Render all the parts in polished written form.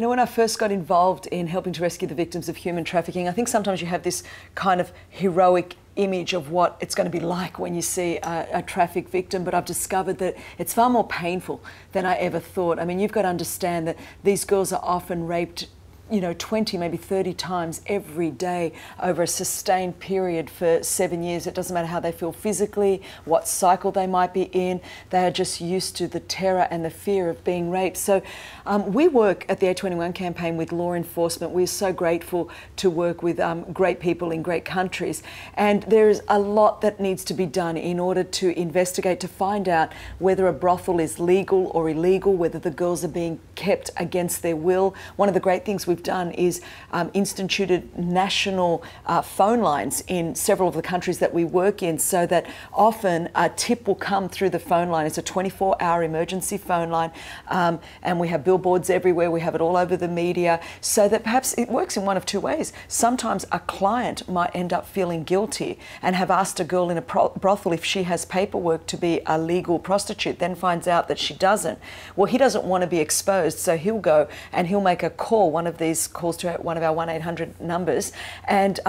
know, when I first got involved in helping to rescue the victims of human trafficking, I think sometimes you have this kind of heroic image of what it's going to be like when you see a traffic victim, but I've discovered that it's far more painful than I ever thought. I mean, you've got to understand that these girls are often raped, you know, 20, maybe 30 times every day over a sustained period for 7 years. It doesn't matter how they feel physically, what cycle they might be in. They are just used to the terror and the fear of being raped. So we work at the A21 campaign with law enforcement. We're so grateful to work with great people in great countries. And there's a lot that needs to be done in order to investigate, to find out whether a brothel is legal or illegal, whether the girls are being kept against their will. One of the great things we've done is instituted national phone lines in several of the countries that we work in, so that often a tip will come through the phone line. It's a 24-hour emergency phone line, and we have billboards everywhere. We have it all over the media, so that perhaps it works in one of two ways. Sometimes a client might end up feeling guilty and have asked a girl in a brothel if she has paperwork to be a legal prostitute, then finds out that she doesn't. Well, he doesn't want to be exposed, so he'll go and he'll make a call, one of these calls to one of our 1-800 numbers, and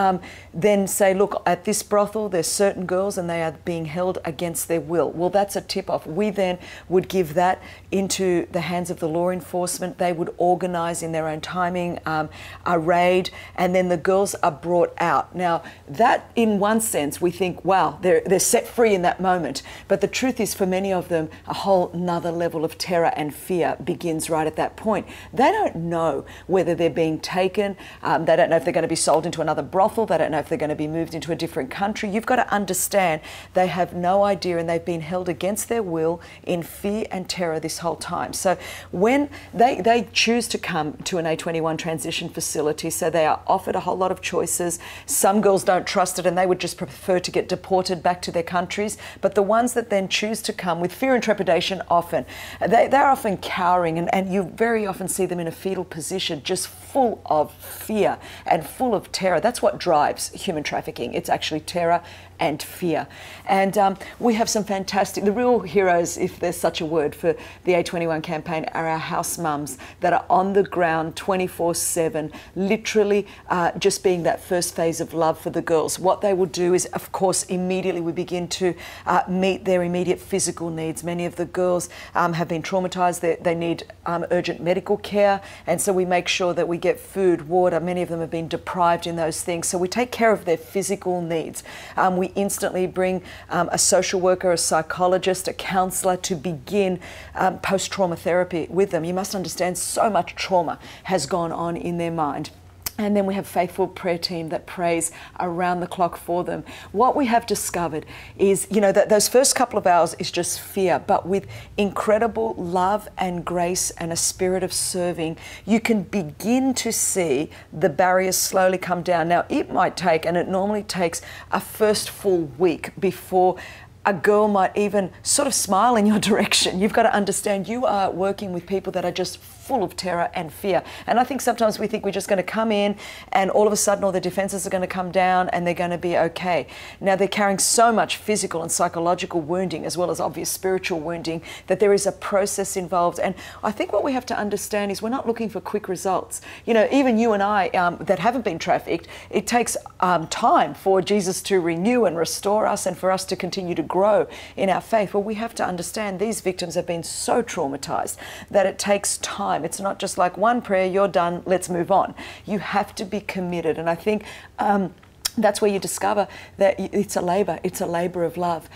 then say, look, at this brothel there's certain girls and they are being held against their will. Well, that's a tip-off. We then would give that into the hands of the law enforcement. They would organise in their own timing a raid, and then the girls are brought out. Now, that in one sense we think, wow, they're set free in that moment, but the truth is, for many of them, a whole nother level of terror and fear begins right at that point. They don't know whether they're being taken, they don't know if they're going to be sold into another brothel, they don't know if they're going to be moved into a different country. You've got to understand they have no idea, and they've been held against their will in fear and terror this whole time. So when they choose to come to an A21 transition facility, so they are offered a whole lot of choices. Some girls don't trust it and they would just prefer to get deported back to their countries, but the ones that then choose to come with fear and trepidation, often they're often cowering, and you very often see them in a fetal position, just full of fear and full of terror. That's what drives human trafficking. It's actually terror and fear. And we have some fantastic, the real heroes, if there's such a word, for the A21 campaign are our house mums that are on the ground 24/7, literally just being that first phase of love for the girls. What they will do is, of course, immediately we begin to meet their immediate physical needs. Many of the girls have been traumatised. They need urgent medical care, and so we make sure that we get food, water. Many of them have been deprived in those things, so we take care of their physical needs. We instantly bring a social worker, a psychologist, a counsellor to begin post-trauma therapy with them. You must understand, so much trauma has gone on in their mind. And then we have a faithful prayer team that prays around the clock for them. What we have discovered is, you know, that those first couple of hours is just fear, but with incredible love and grace and a spirit of serving, you can begin to see the barriers slowly come down. Now, it might take, and it normally takes, a first full week before a girl might even sort of smile in your direction. You've got to understand, you are working with people that are just full of terror and fear. And I think sometimes we think we're just going to come in and all of a sudden all the defences are going to come down and they're going to be okay. Now, they're carrying so much physical and psychological wounding, as well as obvious spiritual wounding, that there is a process involved. And I think what we have to understand is we're not looking for quick results. You know, even you and I that haven't been trafficked, it takes time for Jesus to renew and restore us, and for us to continue to grow in our faith. Well, we have to understand these victims have been so traumatised that it takes time. It's not just like one prayer, you're done, let's move on. You have to be committed. And I think that's where you discover that it's a labour of love.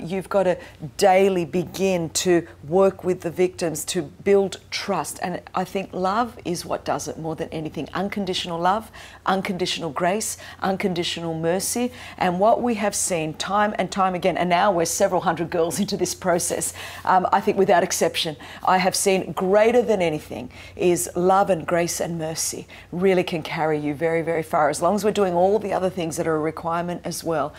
You've got to daily begin to work with the victims to build trust. And I think love is what does it more than anything. Unconditional love, unconditional grace, unconditional mercy. And what we have seen time and time again, and now we're several hundred girls into this process, I think without exception, I have seen greater than anything is love and grace and mercy really can carry you very, very far. As long as we're doing all the other things things that are a requirement as well.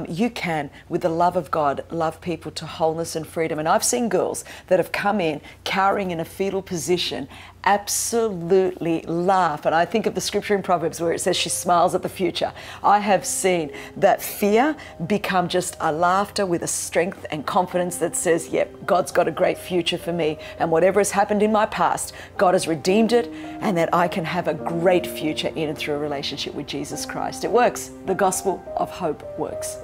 You can, with the love of God, love people to wholeness and freedom. And I've seen girls that have come in cowering in a fetal position, absolutely laugh. And I think of the scripture in Proverbs where it says she smiles at the future. I have seen that fear become just a laughter with a strength and confidence that says, yep, God's got a great future for me. And whatever has happened in my past, God has redeemed it, and that I can have a great future in and through a relationship with Jesus Christ. It works. The gospel of hope works.